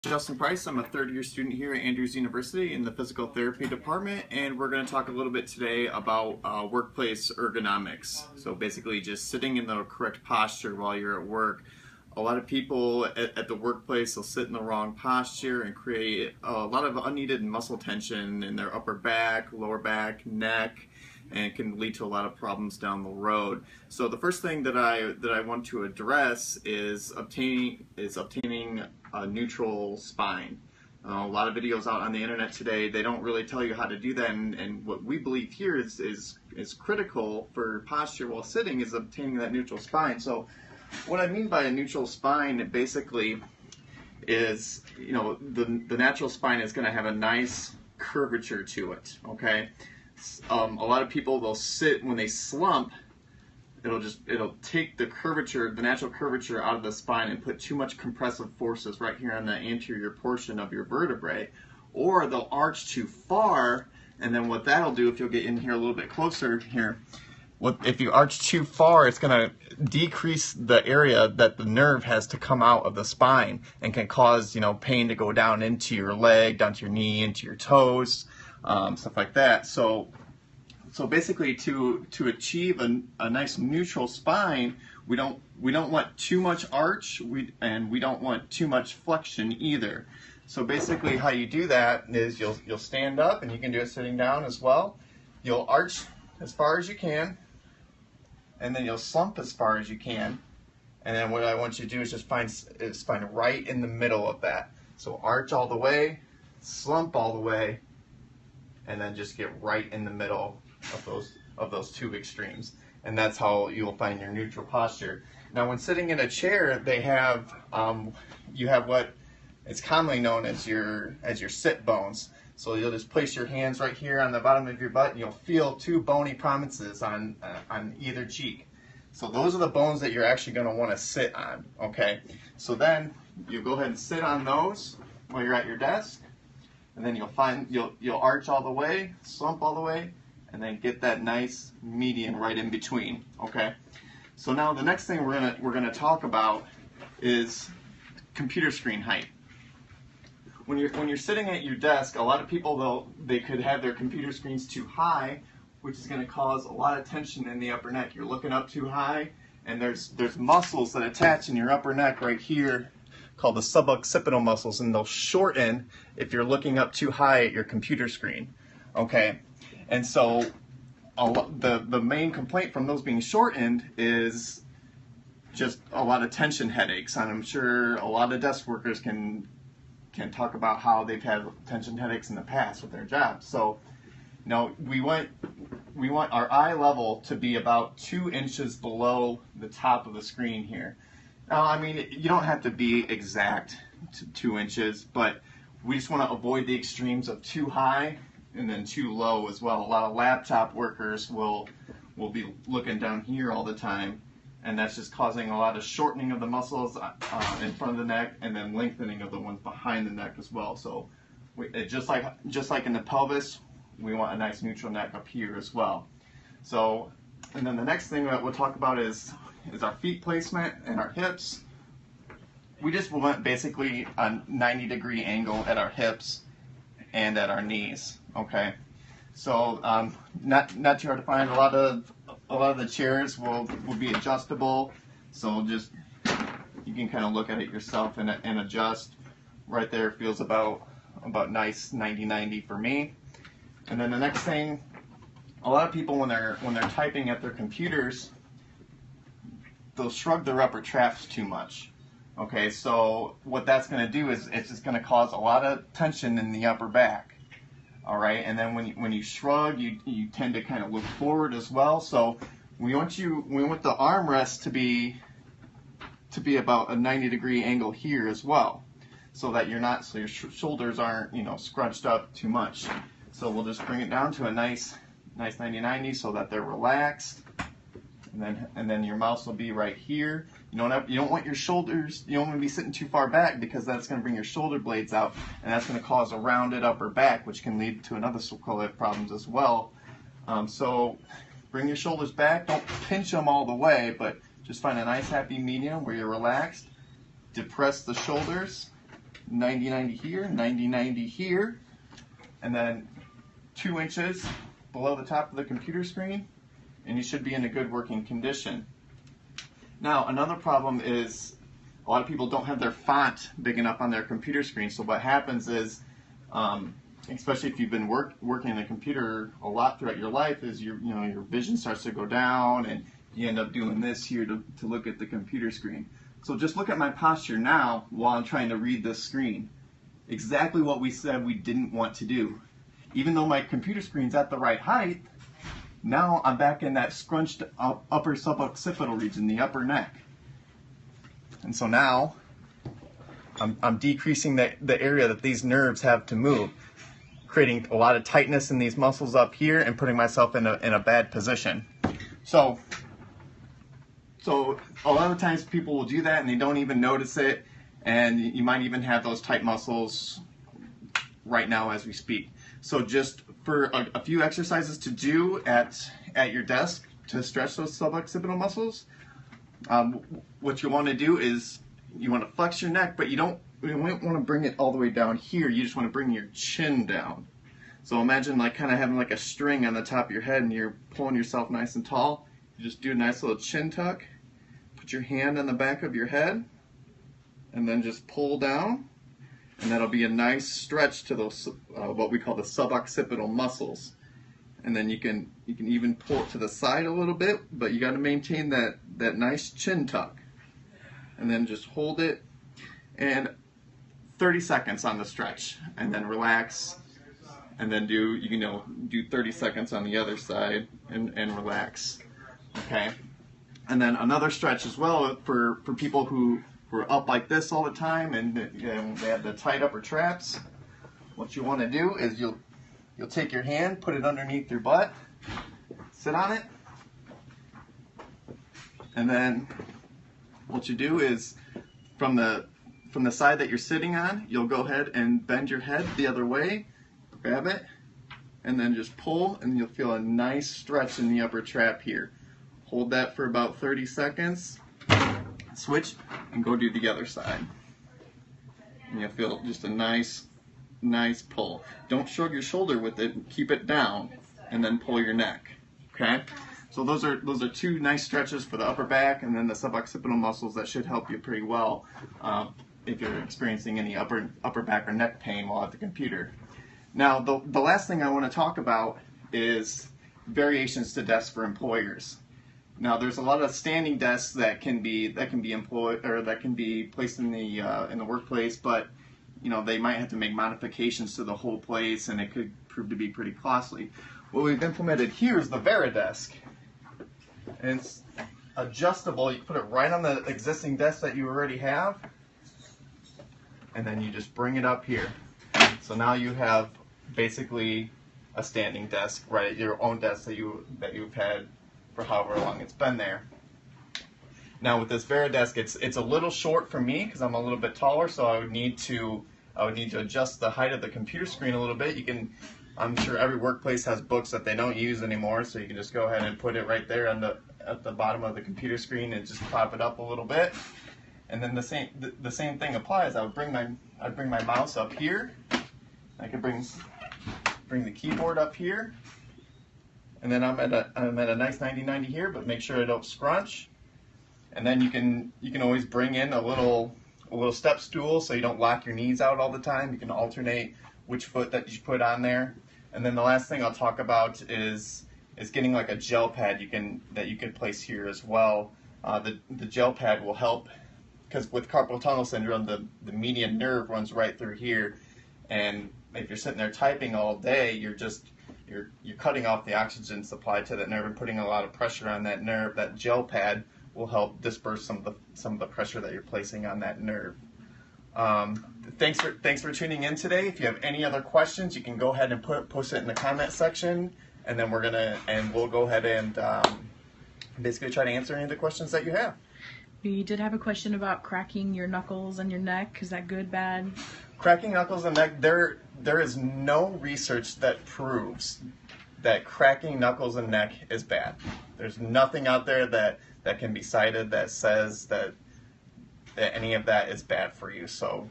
Justin Price. I'm a third-year student here at Andrews University in the physical therapy department, and we're going to talk a little bit today about workplace ergonomics. So basically just sitting in the correct posture while you're at work. A lot of people at the workplace will sit in the wrong posture and create a lot of unneeded muscle tension in their upper back, lower back, neck, and it can lead to a lot of problems down the road. So the first thing that I want to address is obtaining a neutral spine. A lot of videos out on the internet today, they don't really tell you how to do that, and what we believe here is critical for posture while sitting is obtaining that neutral spine. So what I mean by a neutral spine, it basically is, the natural spine is going to have a nice curvature to it, okay? A lot of people, they'll sit, when they slump, it'll take the curvature, the natural curvature out of the spine and put too much compressive forces right here on the anterior portion of your vertebrae, or they'll arch too far, and then what that'll do, if you'll get in here a little bit closer here, if you arch too far, it's going to decrease the area that the nerve has to come out of the spine and can cause, pain to go down into your leg, down to your knee, into your toes, stuff like that. So basically, to achieve a nice neutral spine, we don't want too much arch, and we don't want too much flexion either. So basically, how you do that is you'll stand up, and you can do it sitting down as well. You'll arch as far as you can, and then you'll slump as far as you can. And then what I want you to do is just find right in the middle of that. So arch all the way, slump all the way, and then just get right in the middle of those two extremes. And that's how you'll find your neutral posture. Now, when sitting in a chair, they have you have what is commonly known as your sit bones. So you'll just place your hands right here on the bottom of your butt, and you'll feel two bony prominences on either cheek. So those are the bones that you're actually going to want to sit on. Okay. So then you go ahead and sit on those while you're at your desk, and then you'll arch all the way, slump all the way, and then get that nice median right in between. Okay. So now the next thing we're gonna talk about is computer screen height. When you're sitting at your desk, a lot of people they could have their computer screens too high, which is going to cause a lot of tension in the upper neck. You're looking up too high, and there's muscles that attach in your upper neck right here called the suboccipital muscles, and they'll shorten if you're looking up too high at your computer screen. Okay, and so the main complaint from those being shortened is just a lot of tension headaches, and I'm sure a lot of desk workers can talk about how they've had tension headaches in the past with their jobs. So, we want our eye level to be about 2 inches below the top of the screen here. Now, I mean, you don't have to be exact to 2 inches, but we just want to avoid the extremes of too high and then too low as well. A lot of laptop workers will be looking down here all the time, and that's just causing a lot of shortening of the muscles in front of the neck, and then lengthening of the ones behind the neck as well. So just like in the pelvis, we want a nice neutral neck up here as well. So, and then the next thing that we'll talk about is our feet placement and our hips. We just want basically a 90-degree angle at our hips and at our knees. Okay, so not too hard to find. A lot of the chairs will be adjustable, so just you can kind of look at it yourself and adjust. Right there feels about nice 90-90 for me. And then the next thing, a lot of people when they're typing at their computers, they'll shrug their upper traps too much. Okay, so what that's going to do is it's just going to cause a lot of tension in the upper back. All right, and then when you shrug, you tend to kind of look forward as well. So we want the armrest to be about a 90-degree angle here as well, so that your shoulders aren't scrunched up too much. So we'll just bring it down to a nice 90-90 so that they're relaxed, and then your mouse will be right here. You don't want your shoulders, you don't want to be sitting too far back, because that's going to bring your shoulder blades out, and that's going to cause a rounded upper back, which can lead to another couple of problems as well. So bring your shoulders back, don't pinch them all the way, but just find a nice happy medium where you're relaxed. Depress the shoulders, 90-90 here, 90-90 here, and then 2 inches below the top of the computer screen, and you should be in a good working condition. Now, another problem is a lot of people don't have their font big enough on their computer screen. So what happens is, especially if you've been working in a computer a lot throughout your life, is your vision starts to go down, and you end up doing this here to look at the computer screen. So just look at my posture now while I'm trying to read this screen. Exactly what we said we didn't want to do. Even though my computer screen's at the right height, now I'm back in that scrunched upper suboccipital region, the upper neck. And so now I'm decreasing the area that these nerves have to move, creating a lot of tightness in these muscles up here and putting myself in a bad position. So a lot of times people will do that and they don't even notice it, and you might even have those tight muscles right now as we speak. So just for a few exercises to do at your desk to stretch those suboccipital muscles, what you want to do is you want to flex your neck, but you don't want to bring it all the way down here. You just want to bring your chin down. So imagine like kind of having like a string on the top of your head and you're pulling yourself nice and tall. You just do a nice little chin tuck, put your hand on the back of your head, and then just pull down. And that'll be a nice stretch to those what we call the suboccipital muscles. And then you can even pull it to the side a little bit, but you got to maintain that nice chin tuck. And then just hold it, and 30 seconds on the stretch, and then relax, and then do 30 seconds on the other side and relax. Okay. And then another stretch as well for people who are up like this all the time and they have the tight upper traps. What you want to do is you'll take your hand, put it underneath your butt, sit on it, and then what you do is from the side that you're sitting on, you'll go ahead and bend your head the other way, grab it, and then just pull, and you'll feel a nice stretch in the upper trap here. Hold that for about 30 seconds, switch, and go do the other side. And you'll feel just a nice pull. Don't shrug your shoulder with it, keep it down, and then pull your neck. Okay? So those are 2 nice stretches for the upper back and then the suboccipital muscles that should help you pretty well if you're experiencing any upper back or neck pain while at the computer. Now the last thing I want to talk about is variations to desks for employers. Now there's a lot of standing desks that can be employed or that can be placed in the workplace, but they might have to make modifications to the whole place, and it could prove to be pretty costly. What we've implemented here is the VariDesk. And it's adjustable. You put it right on the existing desk that you already have, and then you just bring it up here. So now you have basically a standing desk right at your own desk that you've had for however long it's been there. Now with this VariDesk, it's a little short for me because I'm a little bit taller, so I would need to adjust the height of the computer screen a little bit. I'm sure every workplace has books that they don't use anymore, so you can just go ahead and put it right there at the bottom of the computer screen and just prop it up a little bit. And then the same thing applies. I'd bring my mouse up here. I could bring the keyboard up here, and then I'm at a nice 90-90 here, but make sure I don't scrunch. And then you can always bring in a little step stool so you don't lock your knees out all the time. You can alternate which foot that you put on there. And then the last thing I'll talk about is getting like a gel pad that you can place here as well. The gel pad will help because with carpal tunnel syndrome, the median nerve runs right through here, and if you're sitting there typing all day, you're cutting off the oxygen supply to that nerve and putting a lot of pressure on that nerve. That gel pad will help disperse some of the pressure that you're placing on that nerve. Thanks for tuning in today. If you have any other questions, you can go ahead and post it in the comment section, and then we'll go ahead and basically try to answer any of the questions that you have. We did have a question about cracking your knuckles and your neck. Is that good, bad? Cracking knuckles and neck, there is no research that proves that cracking knuckles and neck is bad. There's nothing out there that can be cited that says that any of that is bad for you. So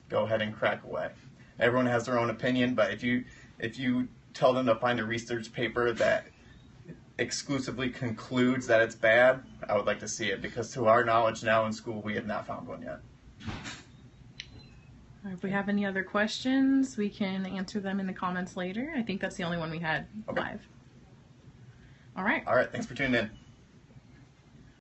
go ahead and crack away. Everyone has their own opinion, but if you tell them to find a research paper that exclusively concludes that it's bad, I would like to see it, because to our knowledge now in school, we have not found one yet. If we have any other questions, we can answer them in the comments later. I think that's the only one we had live. All right. All right, thanks for tuning in.